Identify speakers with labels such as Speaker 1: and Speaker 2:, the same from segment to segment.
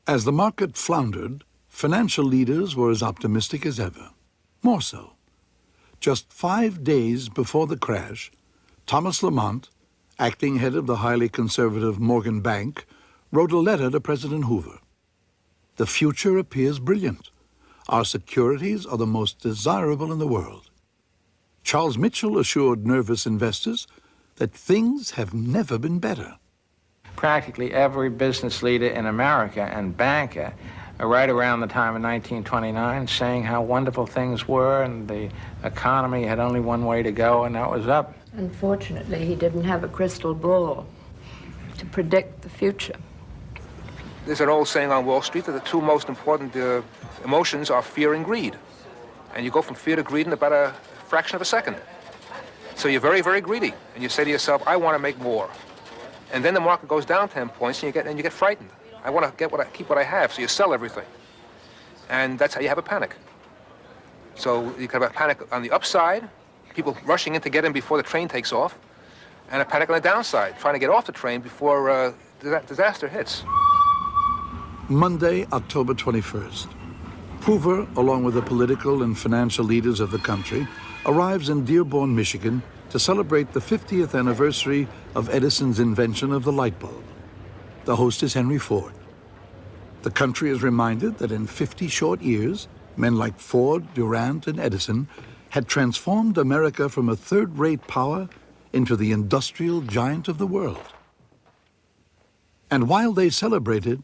Speaker 1: As the market floundered, financial leaders were as optimistic as ever. More so. Just 5 days before the crash, Thomas Lamont, acting head of the highly conservative Morgan Bank, wrote a letter to President Hoover. The future appears brilliant. Our securities are the most desirable in the world. Charles Mitchell assured nervous investors that things have never been better.
Speaker 2: Practically every business leader in America and banker, right around the time of 1929, saying how wonderful things were and the economy had only one way to go, and that was up.
Speaker 3: Unfortunately, he didn't have a crystal ball to predict the future.
Speaker 4: There's an old saying on Wall Street that the two most important emotions are fear and greed. And you go from fear to greed in about a fraction of a second. So you're very, very greedy. And you say to yourself, I want to make more. And then the market goes down 10 points and you get frightened. I want to keep what I have, so you sell everything. And that's how you have a panic. So you can have a panic on the upside, people rushing in to get in before the train takes off, and a panic on the downside, trying to get off the train before disaster hits.
Speaker 1: Monday, October 21st. Hoover, along with the political and financial leaders of the country, arrives in Dearborn, Michigan, to celebrate the 50th anniversary of Edison's invention of the light bulb. The host is Henry Ford. The country is reminded that in 50 short years, men like Ford, Durant, and Edison had transformed America from a third-rate power into the industrial giant of the world. And while they celebrated,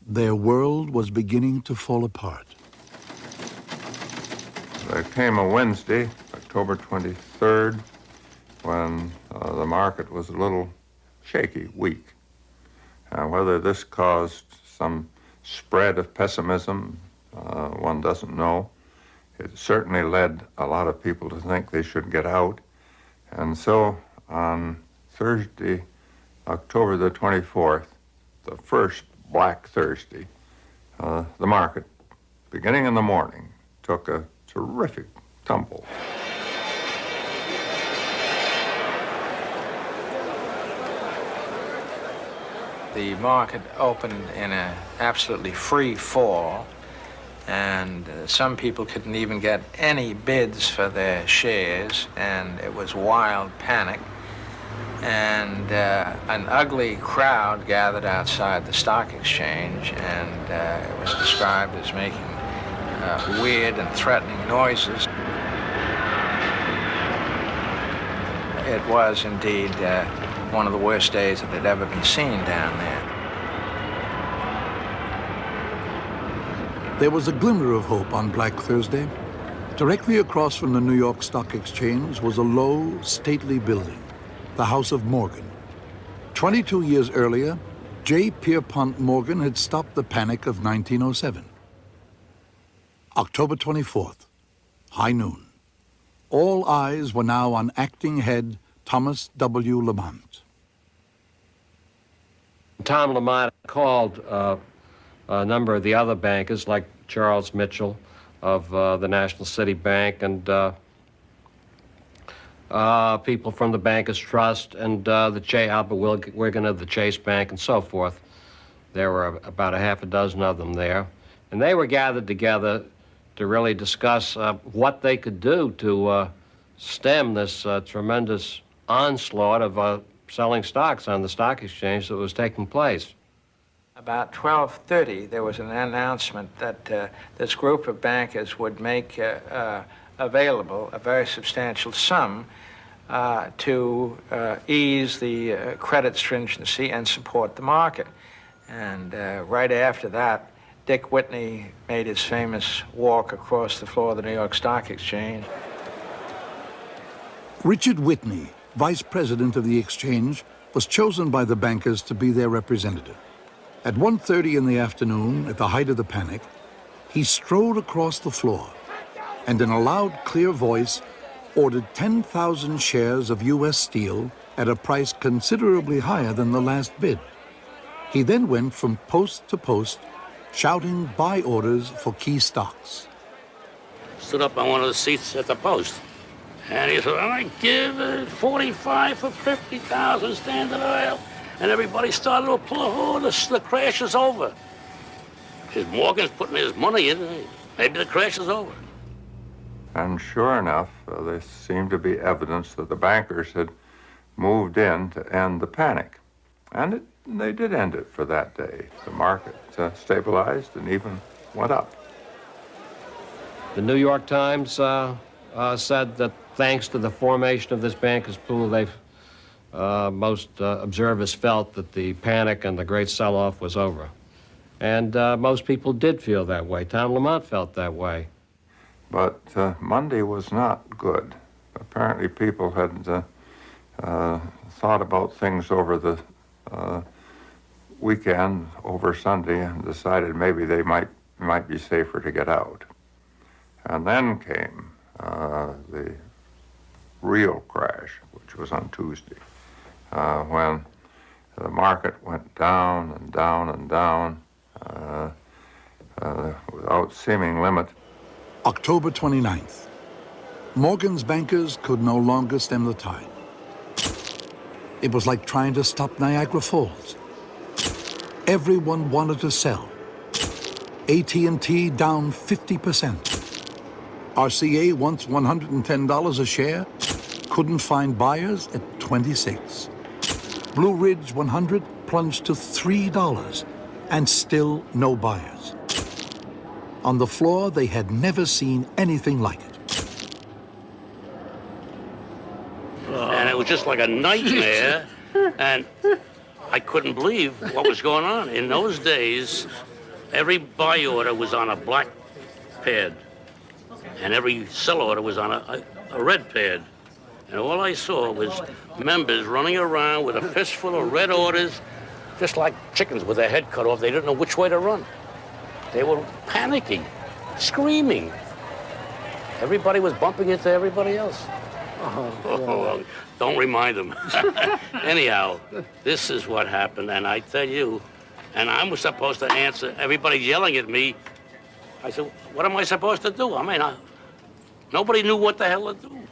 Speaker 1: their world was beginning to fall apart.
Speaker 5: There came a Wednesday, October 23rd, when the market was a little shaky, weak. Whether this caused some spread of pessimism, one doesn't know. It certainly led a lot of people to think they should get out. And so on Thursday, October the 24th, the first Black Thursday, the market, beginning in the morning, took a terrific tumble.
Speaker 2: The market opened in an absolutely free fall, and some people couldn't even get any bids for their shares, and it was wild panic. And an ugly crowd gathered outside the stock exchange, and it was described as making weird and threatening noises. It was indeed one of the worst days that had ever been seen down there.
Speaker 1: There was a glimmer of hope on Black Thursday. Directly across from the New York Stock Exchange was a low, stately building, the House of Morgan. 22 years earlier, J. Pierpont Morgan had stopped the panic of 1907. October 24th, high noon. All eyes were now on acting head Thomas W. Lamont.
Speaker 6: Tom Lamont called a number of the other bankers, like Charles Mitchell of the National City Bank, and people from the Bankers Trust, and Albert Wiggin of the Chase Bank, and so forth. There were about a half a dozen of them there. And they were gathered together to really discuss what they could do to stem this tremendous onslaught of selling stocks on the stock exchange that was taking place.
Speaker 2: About 12:30, there was an announcement that this group of bankers would make available a very substantial sum to ease the credit stringency and support the market. And right after that, Dick Whitney made his famous walk across the floor of the New York Stock Exchange.
Speaker 1: Richard Whitney, vice president of the exchange, was chosen by the bankers to be their representative. At 1:30 in the afternoon, at the height of the panic, he strode across the floor and in a loud, clear voice ordered 10,000 shares of U.S. Steel at a price considerably higher than the last bid. He then went from post to post, shouting buy orders for key stocks.
Speaker 7: Stood up on one of the seats at the post, and he said, I give it 45 for 50,000 Standard Oil. And everybody started to applaud. Oh, the crash is over. If Morgan's putting his money in, maybe the crash is over.
Speaker 5: And sure enough, there seemed to be evidence that the bankers had moved in to end the panic. And they did end it for that day. The market stabilized and even went up.
Speaker 6: The New York Times said that thanks to the formation of this bankers pool, most observers felt that the panic and the great sell-off was over. And most people did feel that way. Tom Lamont felt that way.
Speaker 5: But Monday was not good. Apparently people had thought about things over the weekend, over Sunday, and decided maybe they might be safer to get out. And then came the real crash, which was on Tuesday, when the market went down and down and down without seeming limit.
Speaker 1: October 29th. Morgan's bankers could no longer stem the tide. It was like trying to stop Niagara Falls. Everyone wanted to sell. AT&T down 50%. RCA, once $110 a share, couldn't find buyers at $26. Blue Ridge 100 plunged to $3 and still no buyers. On the floor, they had never seen anything like it.
Speaker 7: And it was just like a nightmare, and I couldn't believe what was going on. In those days, every buy order was on a black pad, and every sell order was on a red pad. And all I saw was members running around with a fistful of red orders, just like chickens with their head cut off. They didn't know which way to run. They were panicking, screaming. Everybody was bumping into everybody else. Oh, don't remind them. Anyhow, this is what happened, and I tell you, and I was supposed to answer, everybody yelling at me. I said, what am I supposed to do? I mean, nobody knew what the hell to do.